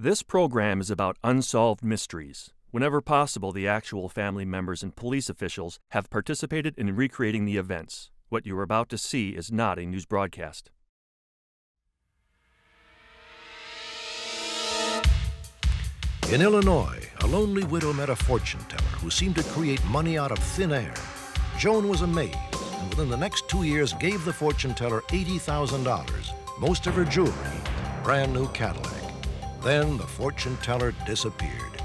This program is about unsolved mysteries. Whenever possible, the actual family members and police officials have participated in recreating the events. What you are about to see is not a news broadcast. In Illinois, a lonely widow met a fortune teller who seemed to create money out of thin air. Joan was amazed, and within the next 2 years gave the fortune teller $80,000, most of her jewelry, and a brand new Cadillac. Then the fortune teller disappeared.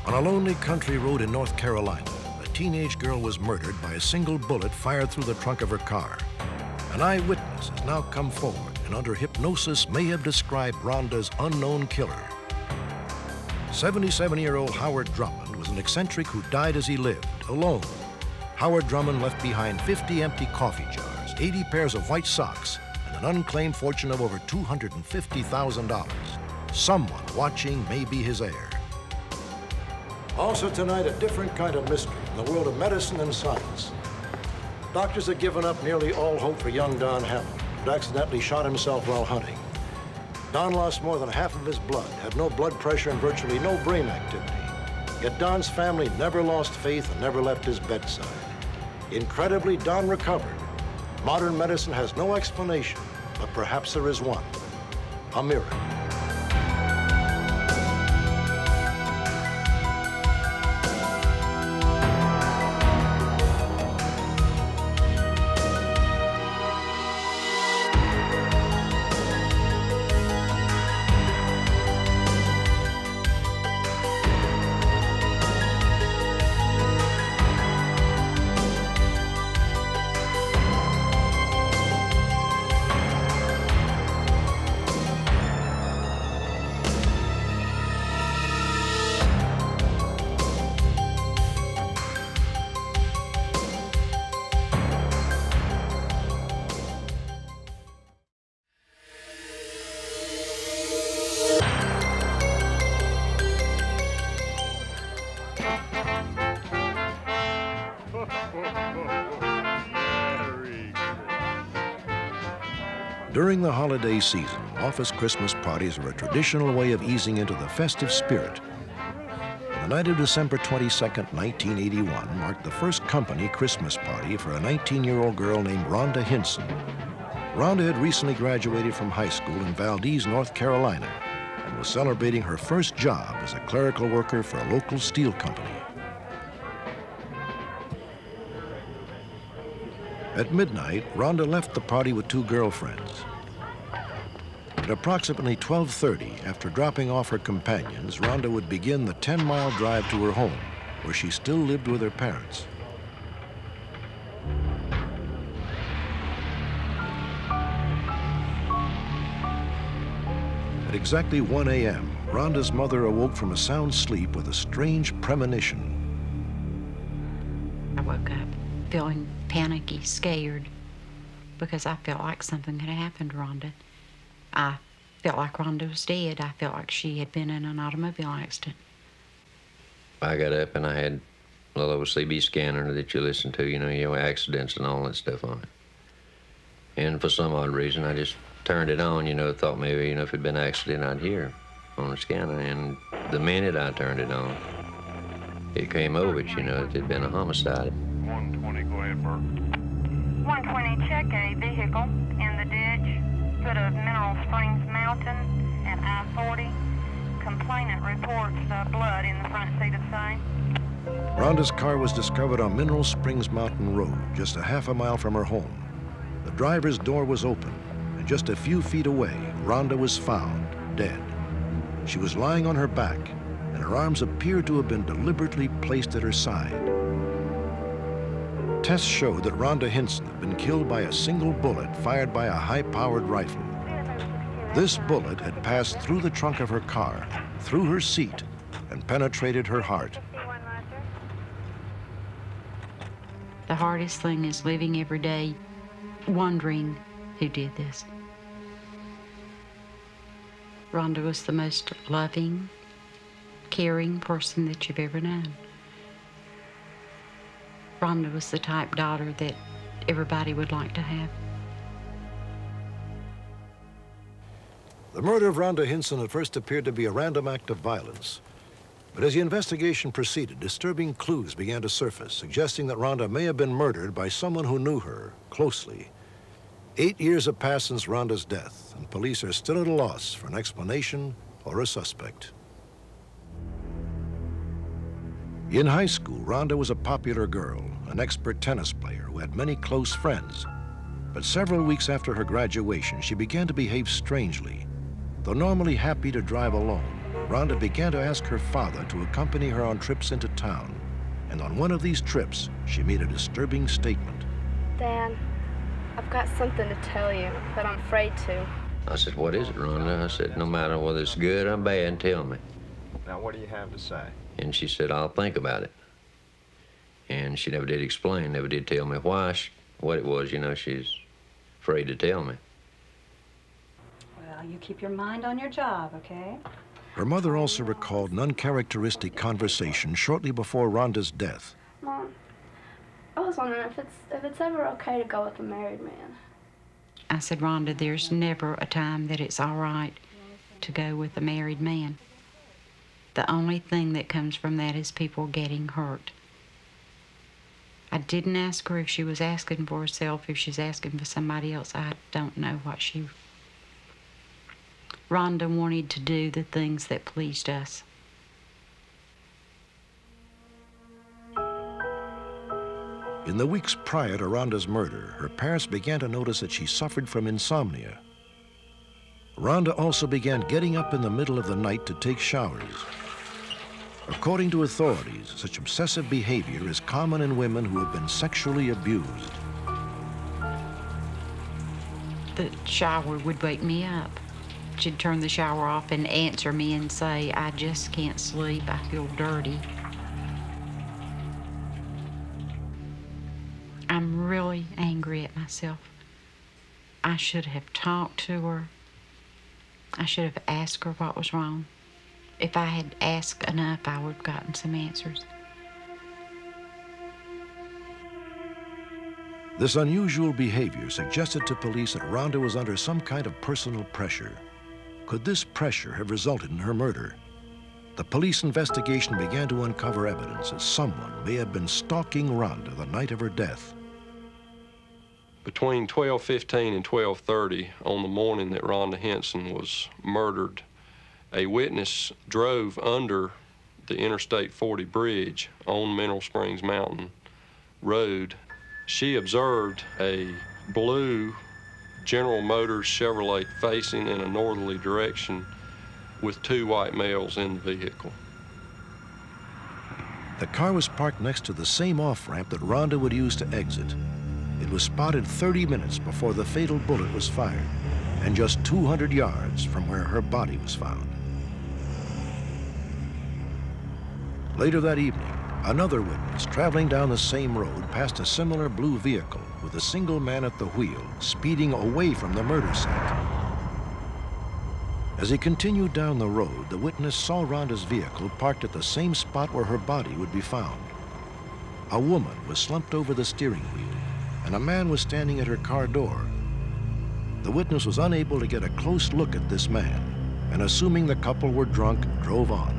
On a lonely country road in North Carolina, a teenage girl was murdered by a single bullet fired through the trunk of her car. An eyewitness has now come forward and under hypnosis may have described Rhonda's unknown killer. 77-year-old Howard Drummond was an eccentric who died as he lived, alone. Howard Drummond left behind 50 empty coffee jars, 80 pairs of white socks, and an unclaimed fortune of over $250,000. Someone watching may be his heir. Also tonight, a different kind of mystery in the world of medicine and science. Doctors have given up nearly all hope for young Don Hammond, who accidentally shot himself while hunting. Don lost more than half of his blood, had no blood pressure and virtually no brain activity. Yet Don's family never lost faith and never left his bedside. Incredibly, Don recovered. Modern medicine has no explanation, but perhaps there is one. A miracle. During the holiday season, office Christmas parties are a traditional way of easing into the festive spirit. The night of December 22nd, 1981 marked the first company Christmas party for a 19-year-old girl named Rhonda Hinson. Rhonda had recently graduated from high school in Valdez, North Carolina, and was celebrating her first job as a clerical worker for a local steel company. At midnight, Rhonda left the party with two girlfriends. At approximately 12:30, after dropping off her companions, Rhonda would begin the 10-mile drive to her home, where she still lived with her parents. At exactly 1 a.m., Rhonda's mother awoke from a sound sleep with a strange premonition. I woke up feeling panicky, scared, because I felt like something had happened to Rhonda. I felt like Rhonda was dead. I felt like she had been in an automobile accident. I got up and I had a little CB scanner that you listen to, you know, accidents and all that stuff on it. And for some odd reason, I just turned it on, thought maybe, if it'd been an accident, I'd hear on the scanner. And the minute I turned it on, it came over, it had been a homicide. 120, go ahead, Burke. 120, check a vehicle in the ditch, foot of Mineral Springs Mountain at I-40. Complainant reports blood in the front seat of same. Rhonda's car was discovered on Mineral Springs Mountain Road, just a half a mile from her home. The driver's door was open, and just a few feet away, Rhonda was found, dead. She was lying on her back, and her arms appeared to have been deliberately placed at her side. Tests showed that Rhonda Hinson had been killed by a single bullet fired by a high-powered rifle. This bullet had passed through the trunk of her car, through her seat, and penetrated her heart. The hardest thing is living every day wondering who did this. Rhonda was the most loving, caring person that you've ever known. Rhonda was the type daughter that everybody would like to have. The murder of Rhonda Hinson at first appeared to be a random act of violence. But as the investigation proceeded, disturbing clues began to surface, suggesting that Rhonda may have been murdered by someone who knew her closely. 8 years have passed since Rhonda's death, and police are still at a loss for an explanation or a suspect. In high school, Rhonda was a popular girl, an expert tennis player who had many close friends. But several weeks after her graduation, she began to behave strangely. Though normally happy to drive alone, Rhonda began to ask her father to accompany her on trips into town. And on one of these trips, she made a disturbing statement. Dad, I've got something to tell you, but I'm afraid to. I said, what is it, Rhonda? I said, no matter whether it's good or bad, tell me. Now, what do you have to say? And she said, I'll think about it. And she never did explain, never did tell me why, what it was, you know, she's afraid to tell me. Well, you keep your mind on your job, okay? Her mother also recalled an uncharacteristic conversation shortly before Rhonda's death. Mom, I was wondering if it's ever okay to go with a married man. I said, Rhonda, there's never a time that it's all right to go with a married man. The only thing that comes from that is people getting hurt. I didn't ask her if she was asking for herself, if she's asking for somebody else. I don't know what she... Rhonda wanted to do the things that pleased us. In the weeks prior to Rhonda's murder, her parents began to notice that she suffered from insomnia. Rhonda also began getting up in the middle of the night to take showers. According to authorities, such obsessive behavior is common in women who have been sexually abused. The shower would wake me up. She'd turn the shower off and answer me and say, I just can't sleep, I feel dirty. I'm really angry at myself. I should have talked to her. I should have asked her what was wrong. If I had asked enough, I would have gotten some answers. This unusual behavior suggested to police that Rhonda was under some kind of personal pressure. Could this pressure have resulted in her murder? The police investigation began to uncover evidence that someone may have been stalking Rhonda the night of her death. Between 12:15 and 12:30 on the morning that Rhonda Hinson was murdered, a witness drove under the Interstate 40 bridge on Mineral Springs Mountain Road. She observed a blue General Motors Chevrolet facing in a northerly direction with 2 white males in the vehicle. The car was parked next to the same off-ramp that Rhonda would use to exit. It was spotted 30 minutes before the fatal bullet was fired, and just 200 yards from where her body was found. Later that evening, another witness traveling down the same road passed a similar blue vehicle with a single man at the wheel speeding away from the murder site. As he continued down the road, the witness saw Rhonda's vehicle parked at the same spot where her body would be found. A woman was slumped over the steering wheel, and a man was standing at her car door. The witness was unable to get a close look at this man, and assuming the couple were drunk, drove on.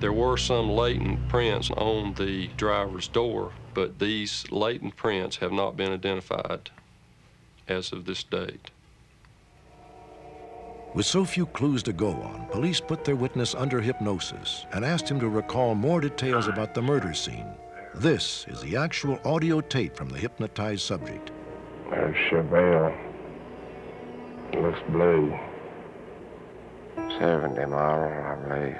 There were some latent prints on the driver's door, but these latent prints have not been identified as of this date. With so few clues to go on, police put their witness under hypnosis and asked him to recall more details about the murder scene. This is the actual audio tape from the hypnotized subject. There's Chevelle. It looks blue. 70 model, I believe.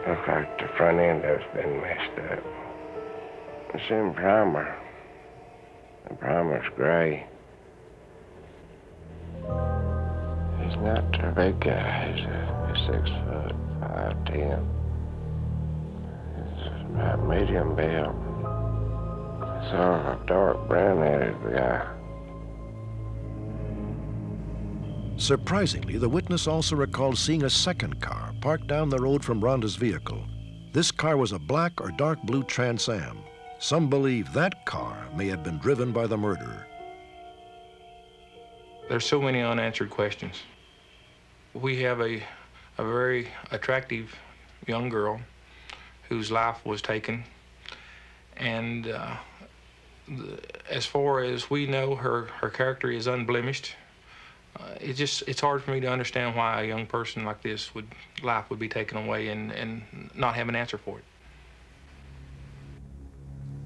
Looks like the front end has been messed up. It's in primer. The primer's gray. He's not a big guy. He's 6 foot, 5'10". He's about medium build. He's sort of a dark brown-headed guy. Surprisingly, the witness also recalled seeing a second car parked down the road from Rhonda's vehicle. This car was a black or dark blue Trans Am. Some believe that car may have been driven by the murderer. There's so many unanswered questions. We have a very attractive young girl whose life was taken, and as far as we know, her character is unblemished. It's hard for me to understand why a young person like this life would be taken away and not have an answer for it.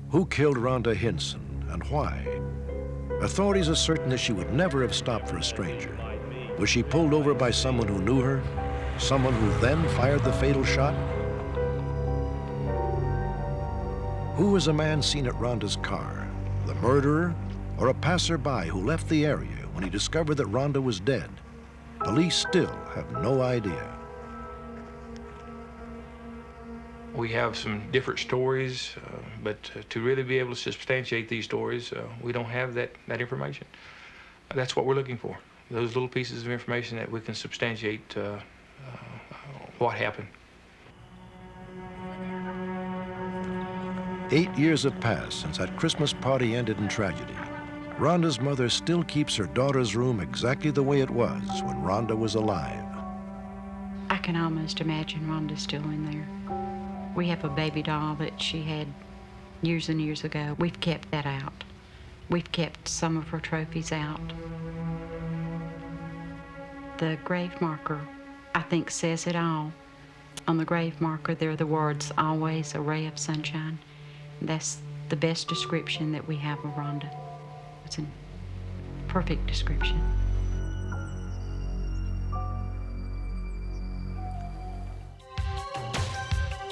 Who killed Rhonda Hinson and why? Authorities are certain that she would never have stopped for a stranger. Was she pulled over by someone who knew her? Someone who then fired the fatal shot? Who was a man seen at Rhonda's car? The murderer or a passerby who left the area when he discovered that Rhonda was dead? Police still have no idea. We have some different stories, but to really be able to substantiate these stories, we don't have that information. That's what we're looking for, those little pieces of information that we can substantiate what happened. 8 years have passed since that Christmas party ended in tragedy. Rhonda's mother still keeps her daughter's room exactly the way it was when Rhonda was alive. I can almost imagine Rhonda still in there. We have a baby doll that she had years and years ago. We've kept that out. We've kept some of her trophies out. The grave marker, I think, says it all. On the grave marker, there are the words, "Always a ray of sunshine." That's the best description that we have of Rhonda. It's a perfect description.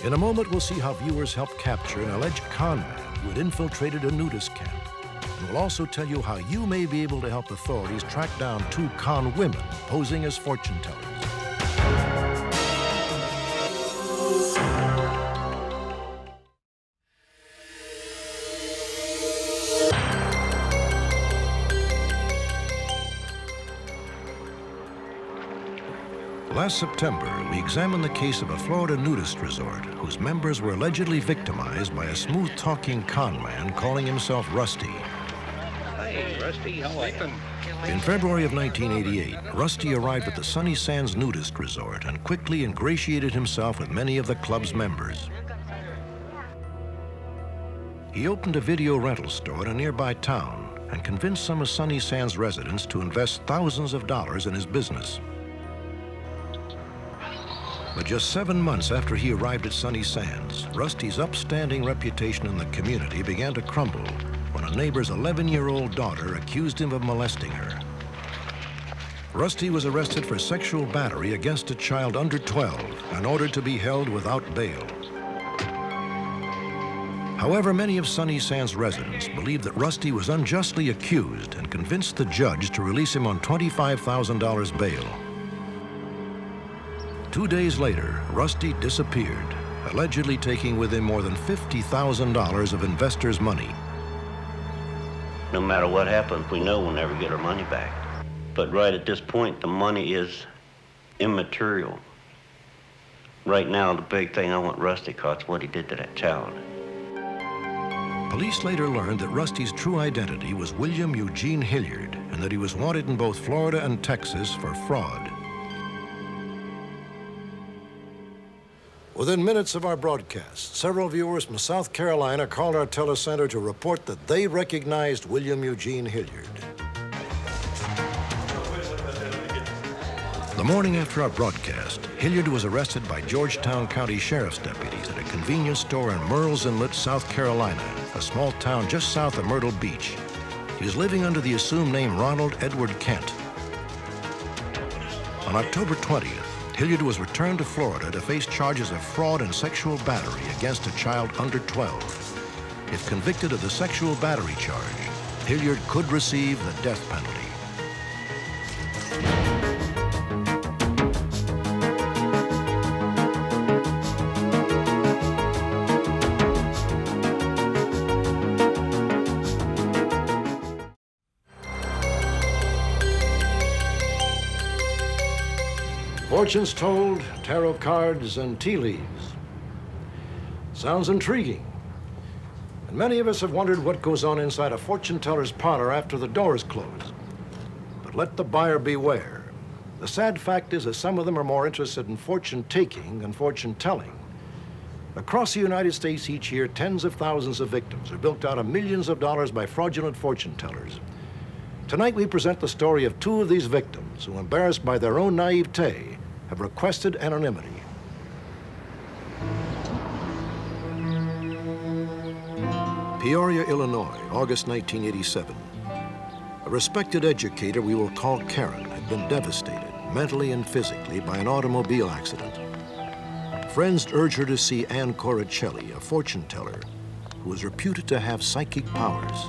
In a moment, we'll see how viewers helped capture an alleged con man who had infiltrated a nudist camp. And we'll also tell you how you may be able to help authorities track down 2 con women posing as fortune tellers. Last September, we examined the case of a Florida nudist resort whose members were allegedly victimized by a smooth-talking con man calling himself Rusty. Hey, Rusty, how are you? In February of 1988, Rusty arrived at the Sunny Sands Nudist Resort and quickly ingratiated himself with many of the club's members. He opened a video rental store in a nearby town and convinced some of Sunny Sands residents to invest thousands of dollars in his business. But just 7 months after he arrived at Sunny Sands, Rusty's upstanding reputation in the community began to crumble when a neighbor's 11-year-old daughter accused him of molesting her. Rusty was arrested for sexual battery against a child under 12 and ordered to be held without bail. However, many of Sunny Sands residents believed that Rusty was unjustly accused and convinced the judge to release him on $25,000 bail. 2 days later, Rusty disappeared, allegedly taking with him more than $50,000 of investors' money. No matter what happens, we know we'll never get our money back. But right at this point, the money is immaterial. Right now, the big thing I want Rusty caught is what he did to that child. Police later learned that Rusty's true identity was William Eugene Hilliard and that he was wanted in both Florida and Texas for fraud. Within minutes of our broadcast, several viewers from South Carolina called our telecenter to report that they recognized William Eugene Hilliard. The morning after our broadcast, Hilliard was arrested by Georgetown County Sheriff's deputies at a convenience store in Murrells Inlet, South Carolina, a small town just south of Myrtle Beach. He was living under the assumed name Ronald Edward Kent. On October 20th, Hilliard was returned to Florida to face charges of fraud and sexual battery against a child under 12. If convicted of the sexual battery charge, Hilliard could receive the death penalty. Fortunes told, tarot cards, and tea leaves. Sounds intriguing. And many of us have wondered what goes on inside a fortune teller's parlor after the door is closed. But But let the buyer beware. The sad fact is that some of them are more interested in fortune-taking than fortune-telling. Across the United States each year, tens of thousands of victims are bilked out of millions of dollars by fraudulent fortune-tellers. Tonight we present the story of two of these victims who, embarrassed by their own naivete, have requested anonymity. Peoria, Illinois, August 1987. A respected educator we will call Karen had been devastated, mentally and physically, by an automobile accident. Friends urged her to see Ann Coricelli, a fortune teller, who was reputed to have psychic powers.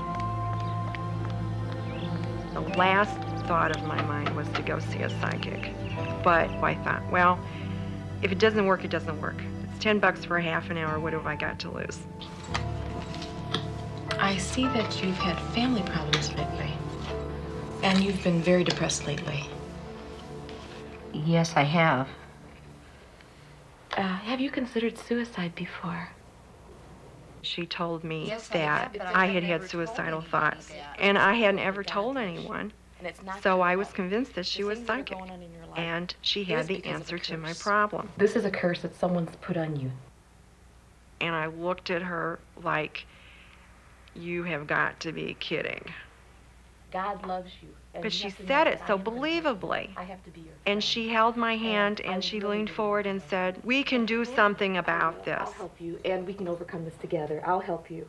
The last thought of my mind was to go see a psychic. But I thought, well, if it doesn't work, it doesn't work. It's $10 for a half an hour, what have I got to lose? I see that you've had family problems lately. And you've been very depressed lately. Yes, I have. Have you considered suicide before? She told me that I had had suicidal thoughts, and I hadn't ever told anyone. So I was convinced that she was psychic, and she had the answer to my problem. This is a curse that someone's put on you. And I looked at her like, you have got to be kidding. God loves you. But she said it so believably. I have to be your And she held my hand and she leaned forward and said, we can do something about this. I'll help you, and we can overcome this together. I'll help you.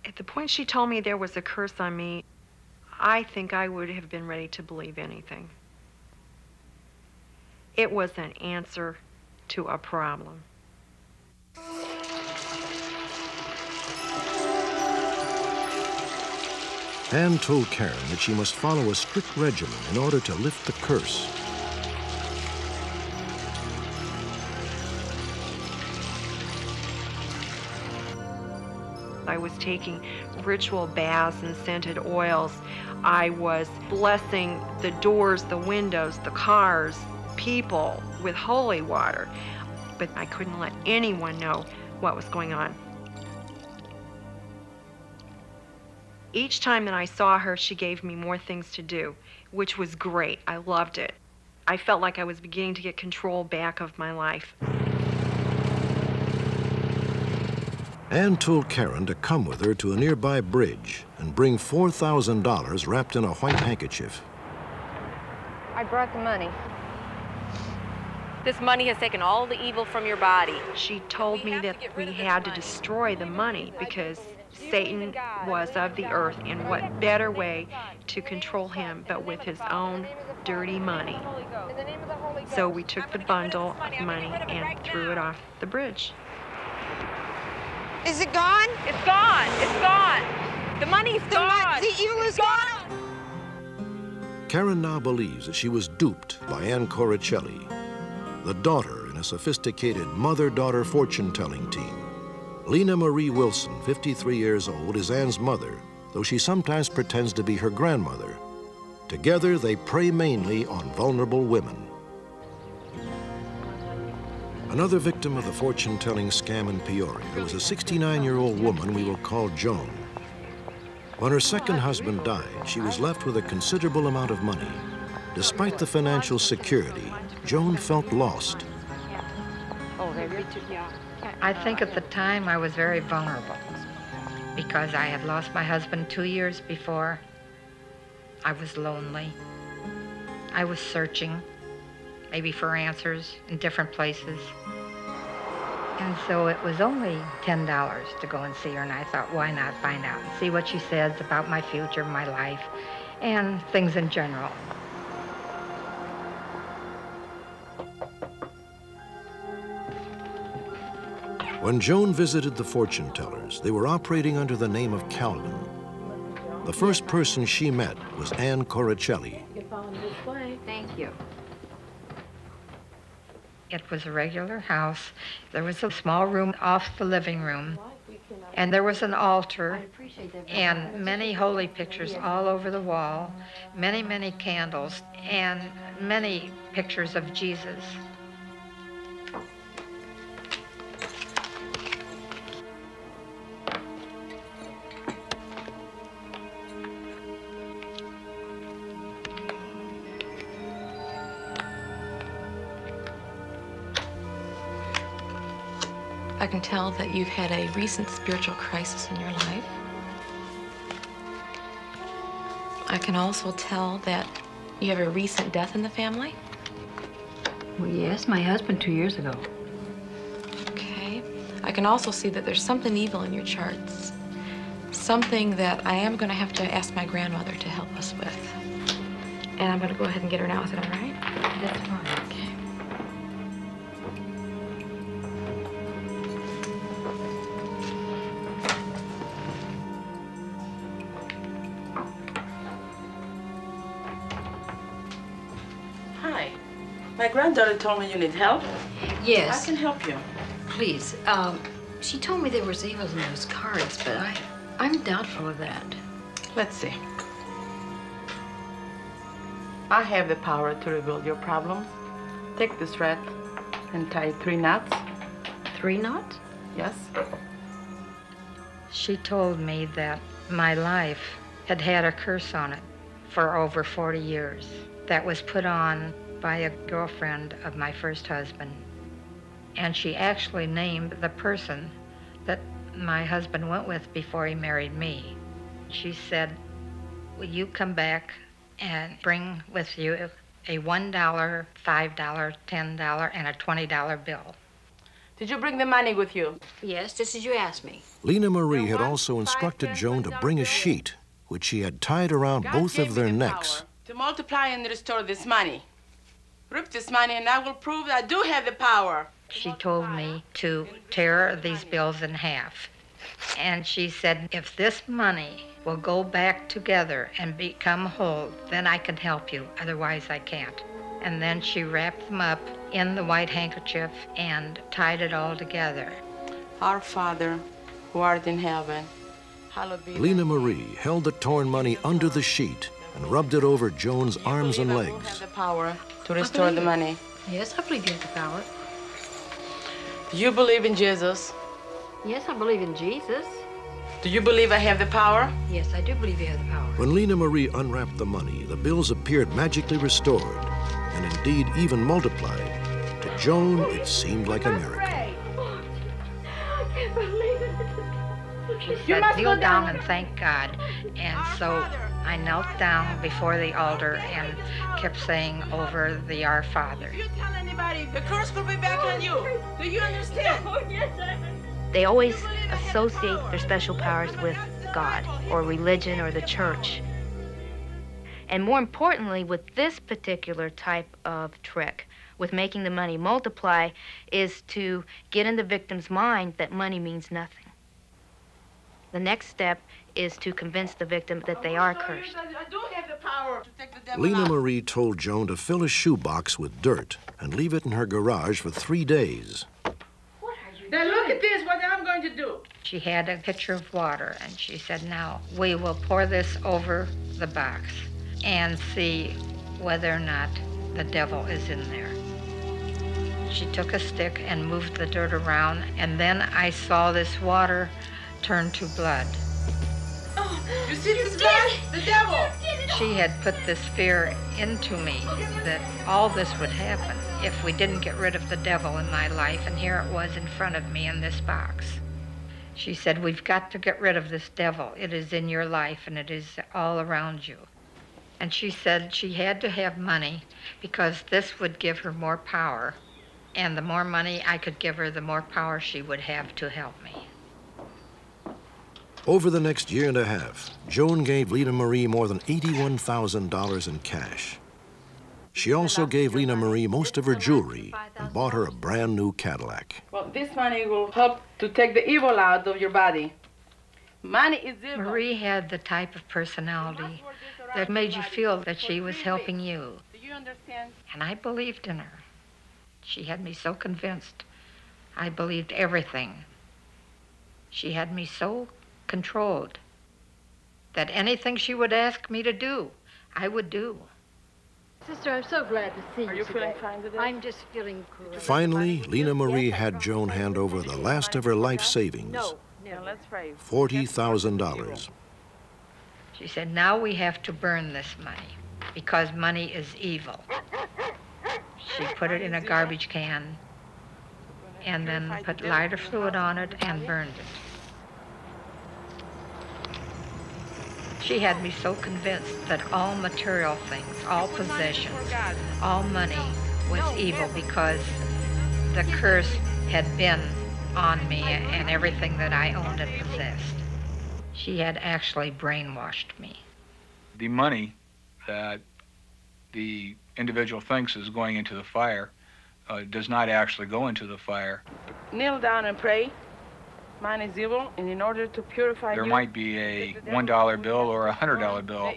At the point she told me there was a curse on me, I think I would have been ready to believe anything. It was an answer to a problem. Ann told Karen that she must follow a strict regimen in order to lift the curse. I was taking ritual baths and scented oils. I was blessing the doors, the windows, the cars, people with holy water. But I couldn't let anyone know what was going on. Each time that I saw her, she gave me more things to do, which was great. I loved it. I felt like I was beginning to get control back of my life. Ann told Karen to come with her to a nearby bridge and bring $4,000 wrapped in a white handkerchief. I brought the money. This money has taken all the evil from your body. She told me that we had to destroy the money because Satan was of the earth, and what better way to control him but with his own dirty money. So we took the bundle of money and threw it off the bridge. Is it gone? It's gone. It's gone. The money's gone. The evil is gone. Karen now believes that she was duped by Ann Coricelli, the daughter in a sophisticated mother-daughter fortune-telling team. Lena Marie Wilson, 53 years old, is Ann's mother, though she sometimes pretends to be her grandmother. Together, they prey mainly on vulnerable women. Another victim of the fortune-telling scam in Peoria was a 69-year-old woman we will call Joan. When her second husband died, she was left with a considerable amount of money. Despite the financial security, Joan felt lost. I think at the time I was very vulnerable because I had lost my husband 2 years before. I was lonely. I was searching, maybe for answers in different places. And so it was only $10 to go and see her, and I thought, why not find out and see what she says about my future, my life, and things in general. When Joan visited the fortune tellers, they were operating under the name of Calvin. The first person she met was Ann Coricelli. Thank you. It was a regular house. There was a small room off the living room, and there was an altar and many holy pictures all over the wall, many, many candles, and many pictures of Jesus. I can tell that you've had a recent spiritual crisis in your life. I can also tell that you have a recent death in the family. Well, yes, my husband 2 years ago. Okay. I can also see that there's something evil in your charts. Something that I am going to have to ask my grandmother to help us with. And I'm going to go ahead and get her now. Is it all right? That's fine. Okay. Hi. My granddaughter told me you need help. Yes. I can help you. Please. She told me there was evil in those cards, but I'm doubtful of that. Let's see. I have the power to reveal your problems. Take this thread and tie 3 knots. 3 knots? Yes. She told me that my life had had a curse on it for over 40 years. That was put on by a girlfriend of my first husband. And she actually named the person that my husband went with before he married me. She said, will you come back and bring with you a $1, $5, $10, and a $20 bill? Did you bring the money with you? Yes, just as you asked me. Lena Marie had also instructed Joan to bring a sheet, which she had tied around both of their necks. To multiply and restore this money. Rip this money and I will prove that I do have the power. She told me to tear these bills in half. And she said, if this money will go back together and become whole, then I can help you. Otherwise, I can't. And then she wrapped them up in the white handkerchief and tied it all together. Our Father, who art in heaven, hallowed be. Lena Marie held the torn money under the sheet and rubbed it over Joan's arms and legs. You have the power to restore the money. Yes, I believe you have the power. Do you believe in Jesus? Yes, I believe in Jesus. Do you believe I have the power? Yes, I do believe you have the power. When Lena Marie unwrapped the money, the bills appeared magically restored, and indeed even multiplied. To Joan, it seemed like a miracle. She said, kneel down and thank God. And so I knelt down before the altar and kept saying over the Our Father. If you tell anybody, the curse will be back on you. Do you understand? They always associate their special powers with God or religion or the church. And more importantly, with this particular type of trick, with making the money multiply, is to get in the victim's mind that money means nothing. The next step is to convince the victim that they are cursed. I do have the power to take the devil Lena out. Marie told Joan to fill a shoebox with dirt and leave it in her garage for 3 days. Now look at this, what I'm going to do. She had a pitcher of water, and she said, now, we will pour this over the box and see whether or not the devil is in there. She took a stick and moved the dirt around, and then I saw this water turn to blood. Oh, you see this blood? The devil. She had put this fear into me that all this would happen if we didn't get rid of the devil in my life, and here it was in front of me in this box. She said, we've got to get rid of this devil. It is in your life, and it is all around you. And she said she had to have money because this would give her more power, and the more money I could give her, the more power she would have to help me. Over the next year and a half, Joan gave Lena Marie more than $81,000 in cash. She also gave Lena Marie most of her jewelry and bought her a brand new Cadillac. Well, this money will help to take the evil out of your body. Money is evil. Marie had the type of personality that made you feel that she was helping you. Do you understand? And I believed in her. She had me so convinced. I believed everything. She had me so controlled that anything she would ask me to do, I would do. Sister, I'm so glad to see you. Are you today. feeling fine today? I'm just feeling cool. Finally, Lena Marie had Joan hand over the last of her life savings, No, let's pray. $40,000. She said, now we have to burn this money because money is evil. She put it in a garbage can and then put lighter fluid on it and burned it. She had me so convinced that all material things, all possessions, all money was evil because the curse had been on me and everything that I owned and possessed. She had actually brainwashed me. The money that the individual thinks is going into the fire does not actually go into the fire. Kneel down and pray. Mine is evil, and in order to purify There you, might be a $1 bill or a $100 bill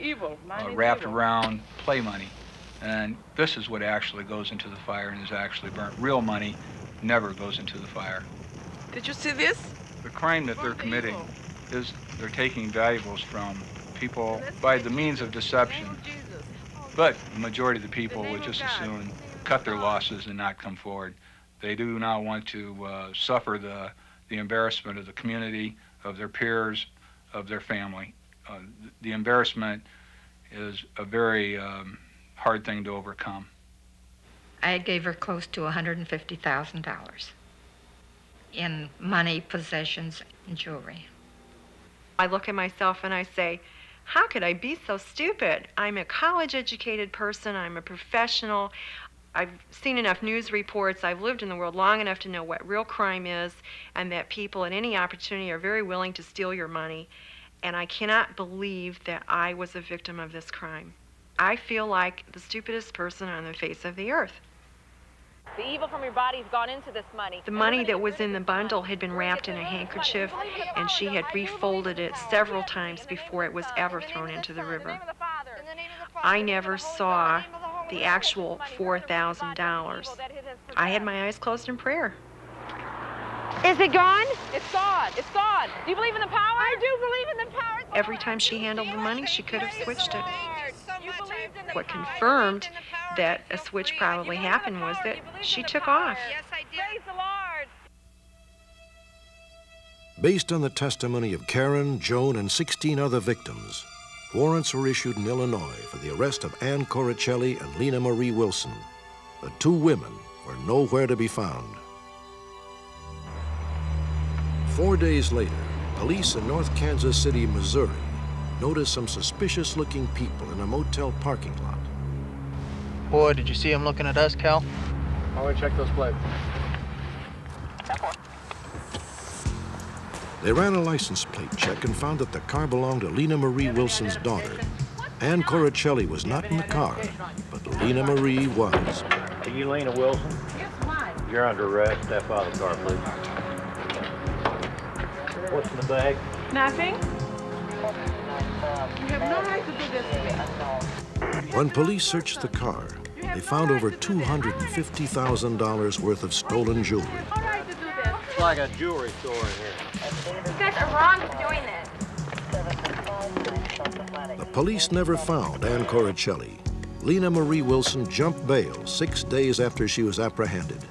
wrapped around play money. And this is what actually goes into the fire and is actually burnt. Real money never goes into the fire. Did you see this? The crime that they're committing is they're taking valuables from people by the means of deception. But the majority of the people would just as soon cut their losses and not come forward. They do not want to suffer the embarrassment of the community, of their peers, of their family. The embarrassment is a very hard thing to overcome. I gave her close to $150,000 in money, possessions, and jewelry. I look at myself and I say, how could I be so stupid? I'm a college-educated person. I'm a professional. I've seen enough news reports. I've lived in the world long enough to know what real crime is and that people at any opportunity are very willing to steal your money. And I cannot believe that I was a victim of this crime. I feel like the stupidest person on the face of the earth. The evil from your body has gone into this money. The money that was in the bundle had been wrapped in a handkerchief, and she had refolded it several times before it was ever thrown into the river. I never saw the actual $4,000. I had my eyes closed in prayer. Is it gone? It's gone. It's gone. Do you believe in the power? I do believe in the power. Every time she handled the money, she could have switched it. What confirmed that a switch probably happened was that she took off. Yes, I did. Praise the Lord. Based on the testimony of Karen, Joan, and 16 other victims, warrants were issued in Illinois for the arrest of Ann Coricelli and Lena Marie Wilson. The two women were nowhere to be found. 4 days later, police in North Kansas City, Missouri, noticed some suspicious-looking people in a motel parking lot. Boy, did you see him looking at us, Cal? I want to check those plates. They ran a license plate check and found that the car belonged to Lena Marie Wilson's daughter. Ann Coricelli was not in the car, but Lena Marie was. Are you Lena Wilson? Yes, mine. You're under arrest. Step out of the car, please. What's in the bag? Nothing. You have no right to do this to me. When police searched the car, they found over $250,000 worth of stolen jewelry. It's like a jewelry store in here. You guys are wrong for doing this. The police never found Ann Coricelli. Lena Marie Wilson jumped bail 6 days after she was apprehended.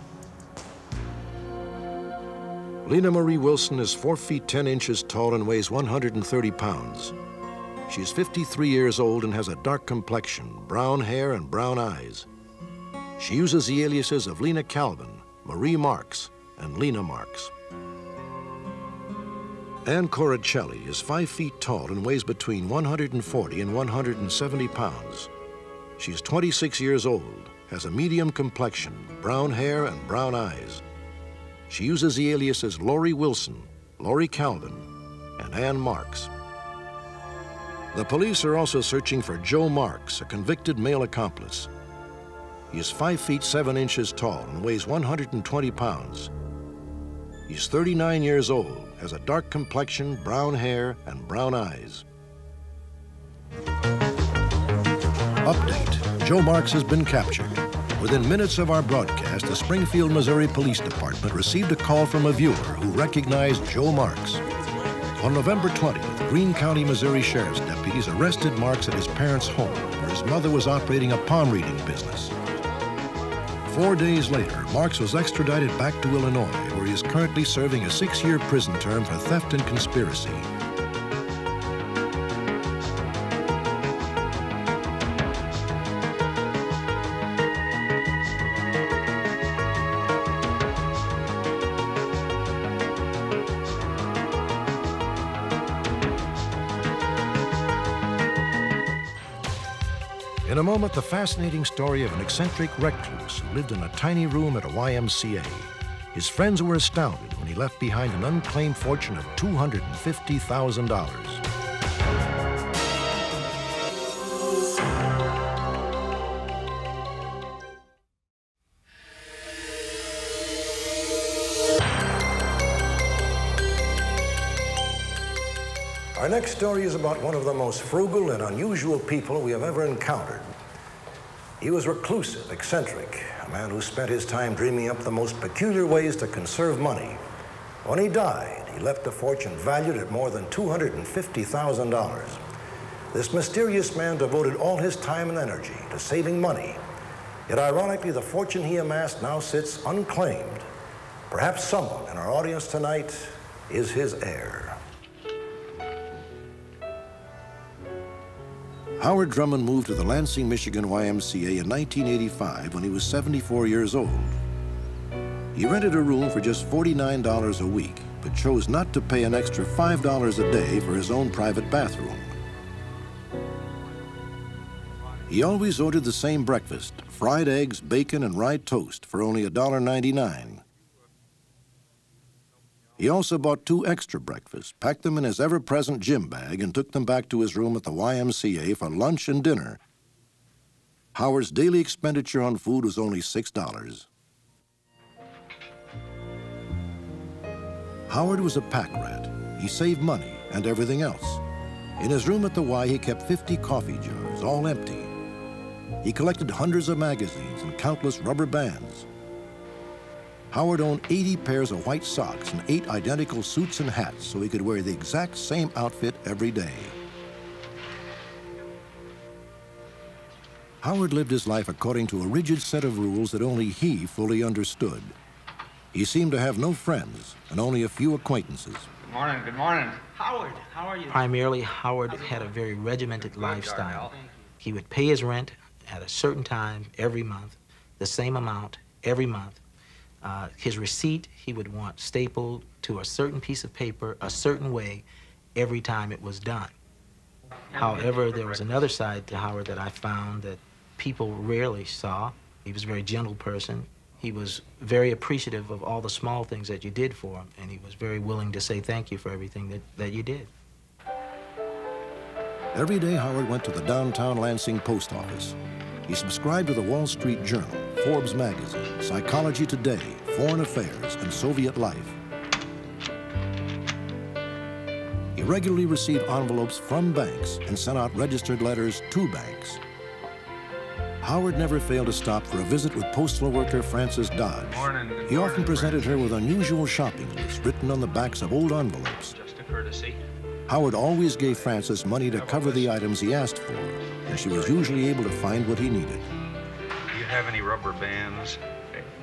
Lena Marie Wilson is 4 feet 10 inches tall and weighs 130 pounds. She's 53 years old and has a dark complexion, brown hair, and brown eyes. She uses the aliases of Lena Calvin, Marie Marks, and Lena Marks. Ann Coricelli is 5 feet tall and weighs between 140 and 170 pounds. She's 26 years old, has a medium complexion, brown hair, and brown eyes. She uses the aliases Lori Wilson, Lori Calvin, and Ann Marks. The police are also searching for Joe Marks, a convicted male accomplice. He is 5 feet 7 inches tall and weighs 120 pounds. He's 39 years old, has a dark complexion, brown hair, and brown eyes. Update: Joe Marks has been captured. Within minutes of our broadcast, the Springfield, Missouri Police Department received a call from a viewer who recognized Joe Marks. On November 20th, Greene County, Missouri Sheriff's deputies arrested Marks at his parents' home, where his mother was operating a palm reading business. 4 days later, Marks was extradited back to Illinois, where he is currently serving a 6-year prison term for theft and conspiracy. In a moment, the fascinating story of an eccentric recluse who lived in a tiny room at a YMCA. His friends were astounded when he left behind an unclaimed fortune of $250,000. Our next story is about one of the most frugal and unusual people we have ever encountered. He was reclusive, eccentric, a man who spent his time dreaming up the most peculiar ways to conserve money. When he died, he left a fortune valued at more than $250,000. This mysterious man devoted all his time and energy to saving money. Yet ironically, the fortune he amassed now sits unclaimed. Perhaps someone in our audience tonight is his heir. Howard Drummond moved to the Lansing, Michigan YMCA in 1985 when he was 74 years old. He rented a room for just $49 a week, but chose not to pay an extra $5 a day for his own private bathroom. He always ordered the same breakfast, fried eggs, bacon, and rye toast for only $1.99. He also bought 2 extra breakfasts, packed them in his ever-present gym bag, and took them back to his room at the YMCA for lunch and dinner. Howard's daily expenditure on food was only $6. Howard was a pack rat. He saved money and everything else. In his room at the Y, he kept 50 coffee jars, all empty. He collected hundreds of magazines and countless rubber bands. Howard owned 80 pairs of white socks and 8 identical suits and hats so he could wear the exact same outfit every day. Howard lived his life according to a rigid set of rules that only he fully understood. He seemed to have no friends and only a few acquaintances. Good morning, good morning. Howard, how are you? Primarily, Howard had a very regimented lifestyle. He would pay his rent at a certain time every month, the same amount every month. His receipt, he would want stapled to a certain piece of paper a certain way every time it was done. However, there was another side to Howard that I found that people rarely saw. He was a very gentle person. He was very appreciative of all the small things that you did for him, and he was very willing to say thank you for everything that you did. Every day, Howard went to the downtown Lansing post office. He subscribed to the Wall Street Journal, Forbes magazine, Psychology Today, Foreign Affairs, and Soviet Life. He regularly received envelopes from banks and sent out registered letters to banks. Howard never failed to stop for a visit with postal worker Frances Dodge. He often presented her with unusual shopping lists written on the backs of old envelopes. Just a courtesy. Howard always gave Frances money to cover the items he asked for, and she was usually able to find what he needed. Do you have any rubber bands?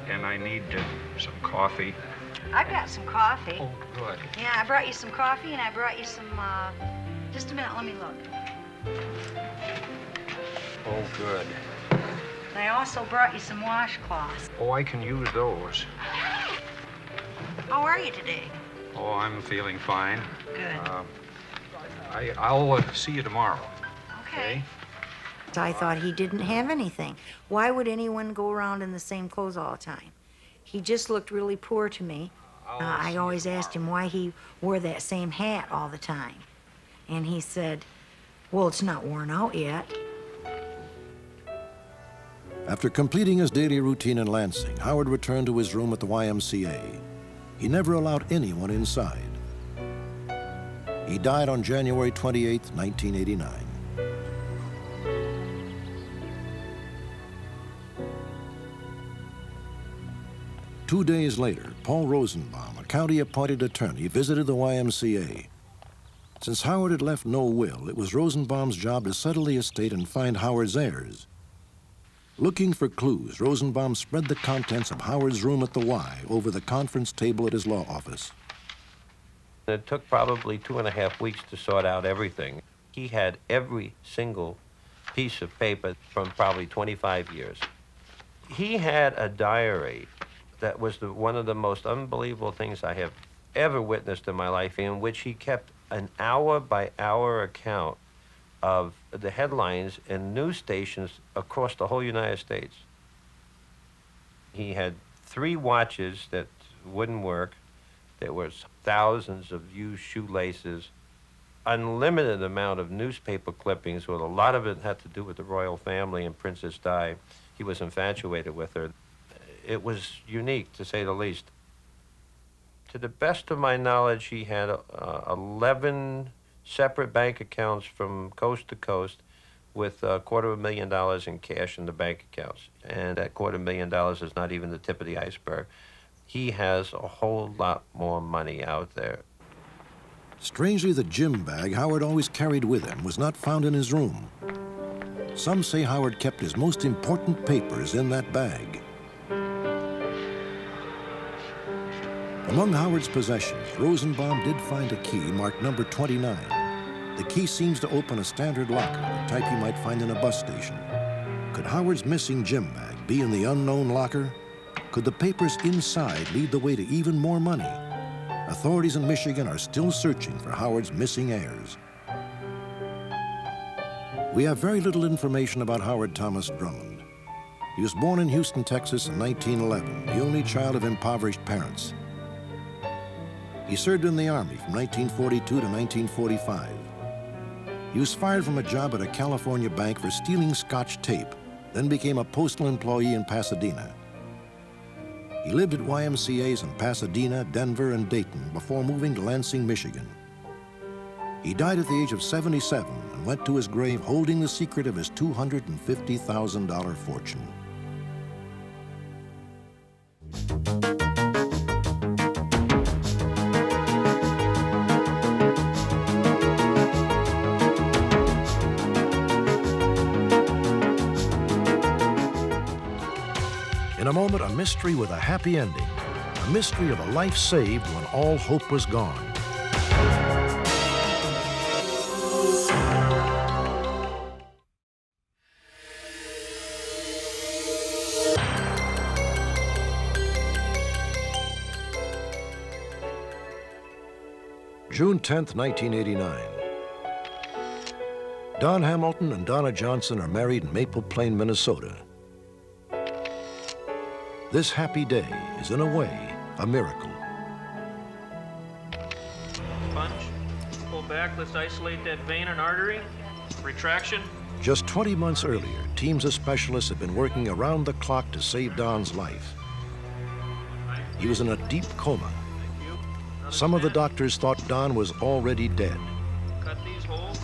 And I need some coffee. I've got some coffee. Oh, good. Yeah, I brought you some coffee, and I brought you some, just a minute, let me look. Oh, good. And I also brought you some washcloths. Oh, I can use those. How are you today? Oh, I'm feeling fine. Good. I'll see you tomorrow. Okay. I thought he didn't have anything. Why would anyone go around in the same clothes all the time? He just looked really poor to me. I always asked him why he wore that same hat all the time. And he said, well, it's not worn out yet. After completing his daily routine in Lansing, Howard returned to his room at the YMCA. He never allowed anyone inside. He died on January 28, 1989. Two days later, Paul Rosenbaum, a county-appointed attorney, visited the YMCA. Since Howard had left no will, it was Rosenbaum's job to settle the estate and find Howard's heirs. Looking for clues, Rosenbaum spread the contents of Howard's room at the Y over the conference table at his law office. It took probably 2.5 weeks to sort out everything. He had every single piece of paper from probably 25 years. He had a diary that was one of the most unbelievable things I have ever witnessed in my life, in which he kept an hour-by-hour account of the headlines in news stations across the whole United States. He had 3 watches that wouldn't work. There was thousands of used shoelaces, unlimited amount of newspaper clippings, with a lot of it had to do with the royal family and Princess Di. He was infatuated with her. It was unique, to say the least. To the best of my knowledge, he had 11 separate bank accounts from coast to coast with $250,000 in cash in the bank accounts. And that $250,000 is not even the tip of the iceberg. He has a whole lot more money out there. Strangely, the gym bag Howard always carried with him was not found in his room. Some say Howard kept his most important papers in that bag. Among Howard's possessions, Rosenbaum did find a key marked number 29. The key seems to open a standard locker, the type you might find in a bus station. Could Howard's missing gym bag be in the unknown locker? Could the papers inside lead the way to even more money? Authorities in Michigan are still searching for Howard's missing heirs. We have very little information about Howard Thomas Drummond. He was born in Houston, Texas in 1911, the only child of impoverished parents. He served in the Army from 1942 to 1945. He was fired from a job at a California bank for stealing Scotch tape, then became a postal employee in Pasadena. He lived at YMCAs in Pasadena, Denver, and Dayton before moving to Lansing, Michigan. He died at the age of 77 and went to his grave holding the secret of his $250,000 fortune. In a moment, a mystery with a happy ending. A mystery of a life saved when all hope was gone. June 10th, 1989. Don Hamilton and Donna Johnson are married in Maple Plain, Minnesota. This happy day is, in a way, a miracle. Sponge, pull back, let's isolate that vein and artery. Retraction. Just 20 months earlier, teams of specialists had been working around the clock to save Don's life. He was in a deep coma. Some of the doctors thought Don was already dead. Cut these holes.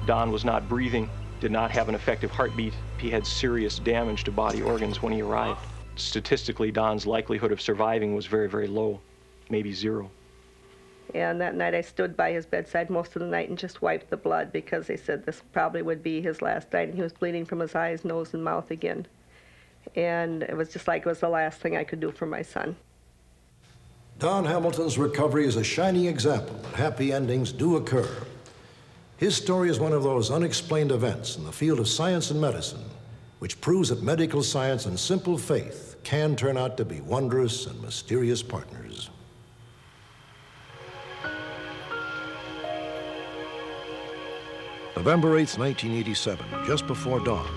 Don was not breathing, did not have an effective heartbeat. He had serious damage to body organs when he arrived. Statistically, Don's likelihood of surviving was very, very low, maybe 0. And that night I stood by his bedside most of the night and just wiped the blood because they said this probably would be his last night, and he was bleeding from his eyes, nose, and mouth again. And it was just like it was the last thing I could do for my son. Don Hamilton's recovery is a shining example that happy endings do occur. His story is one of those unexplained events in the field of science and medicine, which proves that medical science and simple faith can turn out to be wondrous and mysterious partners. November 8th, 1987, just before dawn,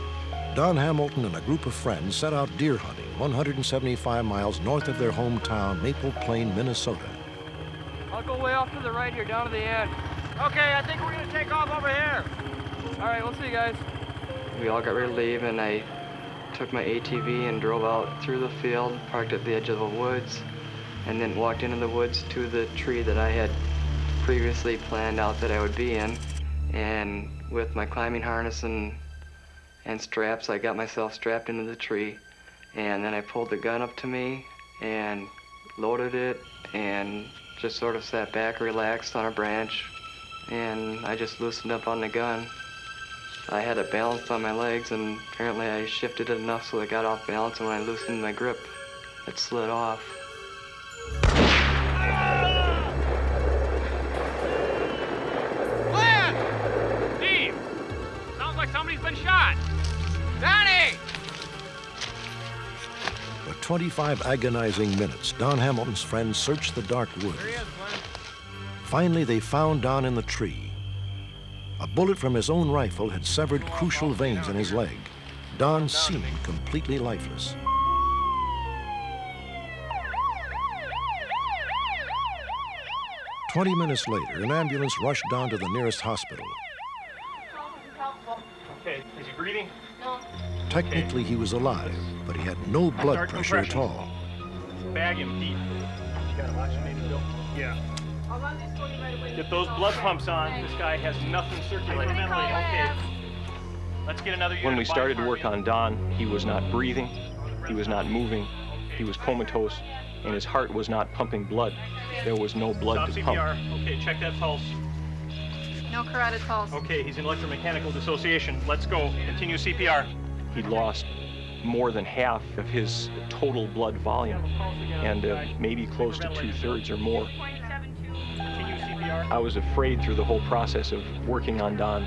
Don Hamilton and a group of friends set out deer hunting 175 miles north of their hometown, Maple Plain, Minnesota. I'll go way off to the right here, down to the end. Okay, I think we're gonna take off over here. All right, we'll see you guys. We all got ready to leave, and I took my ATV and drove out through the field, parked at the edge of the woods, and then walked into the woods to the tree that I had previously planned out that I would be in. And with my climbing harness and straps, I got myself strapped into the tree, and then I pulled the gun up to me and loaded it and just sort of sat back, relaxed on a branch, and I just loosened up on the gun. I had it balanced on my legs, and apparently I shifted it enough so it got off balance, and when I loosened my grip, it slid off. Glenn! Steve! Sounds like somebody's been shot! Donnie! For 25 agonizing minutes, Don Hamilton's friends searched the dark woods. There he is, Glenn. Finally, they found Don in the tree. A bullet from his own rifle had severed crucial veins in his leg. Don seemed completely lifeless. "20 minutes later, an ambulance rushed Don to the nearest hospital. Okay, is he breathing? No. Technically, he was alive, but he had no blood pressure at all. Bag him deep. You got him oxygenated, Bill? Yeah. Get those blood pumps on. This guy has nothing circulating. Okay. Let's get another unit. When we started work on Don, he was not breathing, he was not moving, he was comatose, and his heart was not pumping blood. There was no blood to pump. Okay, check that pulse. No carotid pulse. Okay, he's in electromechanical dissociation. Let's go. Continue CPR. He lost more than half of his total blood volume, and maybe close to 2/3 or more. I was afraid through the whole process of working on Don.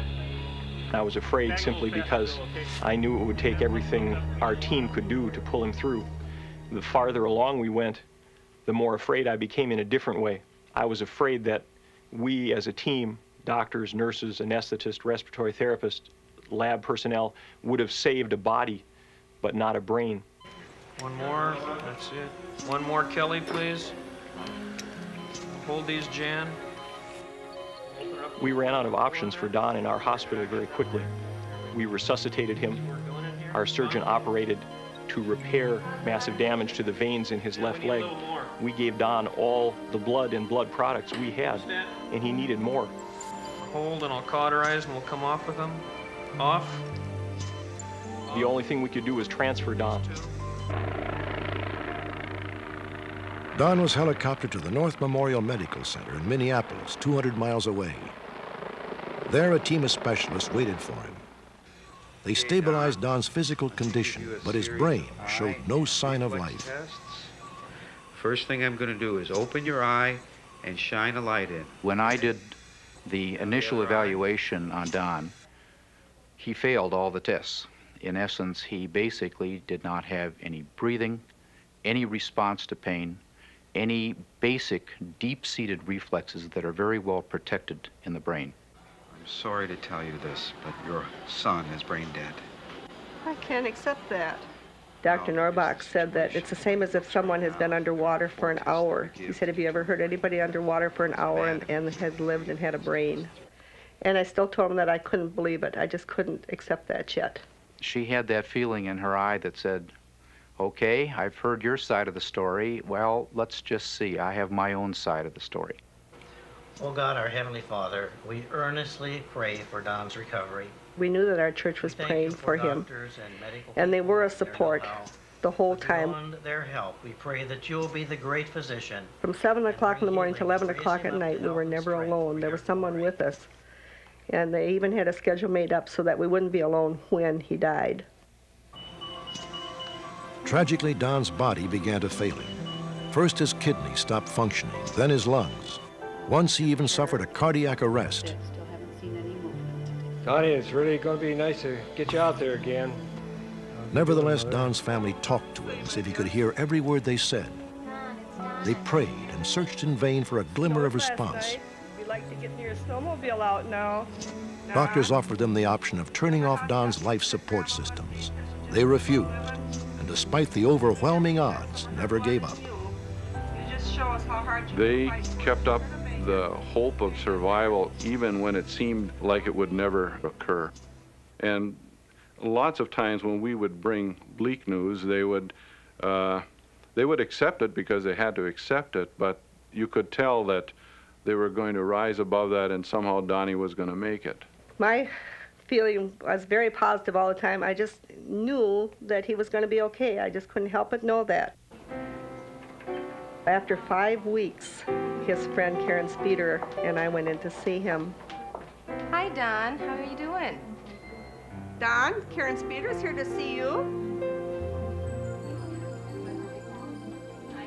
I was afraid simply because I knew it would take everything our team could do to pull him through. The farther along we went, the more afraid I became in a different way. I was afraid that we as a team, doctors, nurses, anesthetists, respiratory therapists, lab personnel, would have saved a body, but not a brain. One more, that's it. One more, Kelly, please. Hold these, Jan. We ran out of options for Don in our hospital very quickly. We resuscitated him. Our surgeon operated to repair massive damage to the veins in his left leg. We gave Don all the blood and blood products we had, and he needed more. Hold, and I'll cauterize, and we'll come off with them. Off. The only thing we could do was transfer Don. Don was helicoptered to the North Memorial Medical Center in Minneapolis, 200 miles away. There, a team of specialists waited for him. They stabilized Don's physical condition, but his brain showed no sign of life. First thing I'm going to do is open your eye and shine a light in. When I did the initial evaluation on Don, he failed all the tests. In essence, he basically did not have any breathing, any response to pain, any basic deep-seated reflexes that are very well protected in the brain. I'm sorry to tell you this, but your son is brain dead. I can't accept that. Dr. Norbach said that it's the same as if someone has been underwater for an hour. He said, have you ever heard anybody underwater for an hour and has lived and had a brain? And I still told him that I couldn't believe it. I just couldn't accept that yet. She had that feeling in her eye that said, okay, I've heard your side of the story. Well, let's just see. I have my own side of the story. Oh God, our Heavenly Father, we earnestly pray for Don's recovery. We knew that our church was praying for him, and they were a support the whole time. Beyond their help, we pray that you will be the great physician. From 7 o'clock in the morning to 11 o'clock at night, we were never alone. There was someone with us, and they even had a schedule made up so that we wouldn't be alone when he died. Tragically, Don's body began to fail him. First his kidneys stopped functioning, then his lungs. Once he even suffered a cardiac arrest. Donnie, it's really going to be nice to get you out there again. Nevertheless, Don's family talked to him as if he could hear every word they said. They prayed and searched in vain for a glimmer of response. We'd like to get near a snowmobile out now. Doctors offered them the option of turning off Don's life support systems. They refused, and despite the overwhelming odds, never gave up. They kept up the hope of survival even when it seemed like it would never occur. And lots of times when we would bring bleak news, they would accept it because they had to accept it, but you could tell that they were going to rise above that and somehow Donnie was going to make it. My feeling was very positive all the time. I just knew that he was going to be okay. I just couldn't help but know that. After 5 weeks, his friend Karen Speeder and I went in to see him. Hi, Don. How are you doing? Don, Karen Speeder's here to see you.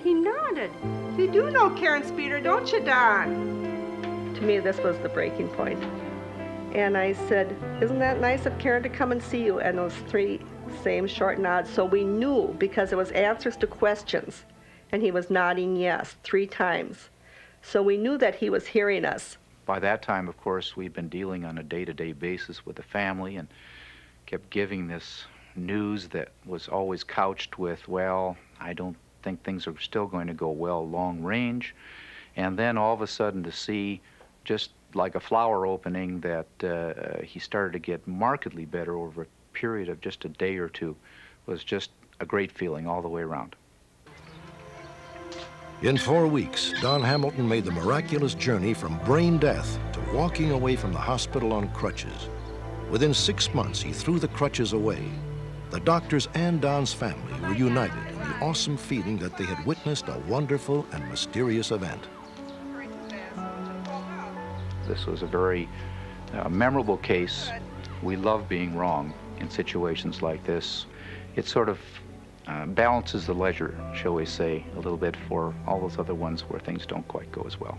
He nodded. You do know Karen Speeder, don't you, Don? To me, this was the breaking point. And I said, isn't that nice of Karen to come and see you? And those 3 same short nods. So we knew, because it was answers to questions. And he was nodding yes 3 times. So we knew that he was hearing us. By that time, of course, we've been dealing on a day-to-day basis with the family and kept giving this news that was always couched with, well, I don't think things are still going to go well long range. And then all of a sudden to see, just like a flower opening, that he started to get markedly better over a period of just a day or two was just a great feeling all the way around. In 4 weeks, Don Hamilton made the miraculous journey from brain death to walking away from the hospital on crutches. Within 6 months, he threw the crutches away. The doctors and Don's family were united in the awesome feeling that they had witnessed a wonderful and mysterious event. This was a very memorable case. We love being wrong in situations like this. It sort of balances the ledger, shall we say, a little bit for all those other ones where things don't quite go as well.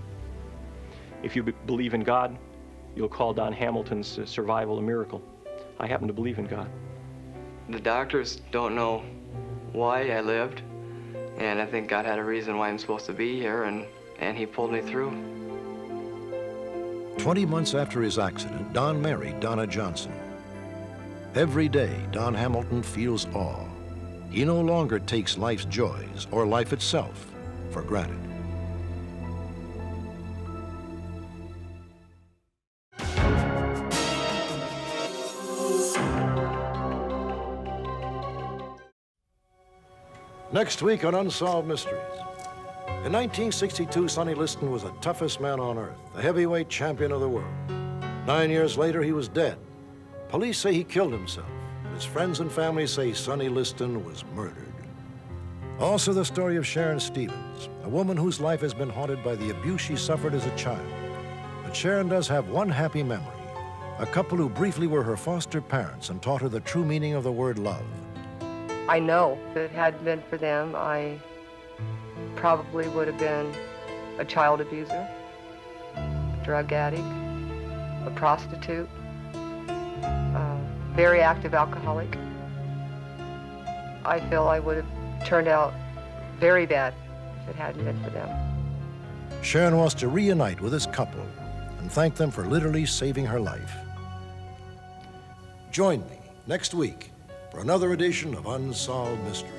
If you believe in God, you'll call Don Hamilton's survival a miracle. I happen to believe in God. The doctors don't know why I lived, and I think God had a reason why I'm supposed to be here, and he pulled me through. 20 months after his accident, Don married Donna Johnson. Every day, Don Hamilton feels awe. He no longer takes life's joys or life itself for granted. Next week on Unsolved Mysteries. In 1962, Sonny Liston was the toughest man on earth, the heavyweight champion of the world. 9 years later, he was dead. Police say he killed himself. His friends and family say Sonny Liston was murdered. Also the story of Sharon Stevens, a woman whose life has been haunted by the abuse she suffered as a child. But Sharon does have one happy memory, a couple who briefly were her foster parents and taught her the true meaning of the word love. I know if it hadn't been for them, I probably would have been a child abuser, a drug addict, a prostitute, very active alcoholic. I feel I would have turned out very bad if it hadn't been for them. Sharon wants to reunite with this couple and thank them for literally saving her life. Join me next week for another edition of Unsolved Mysteries.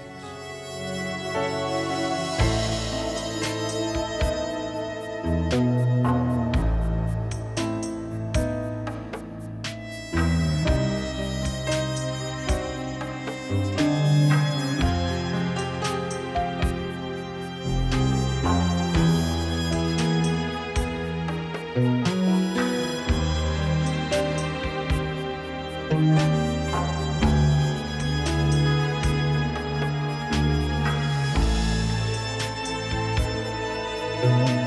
Thank you.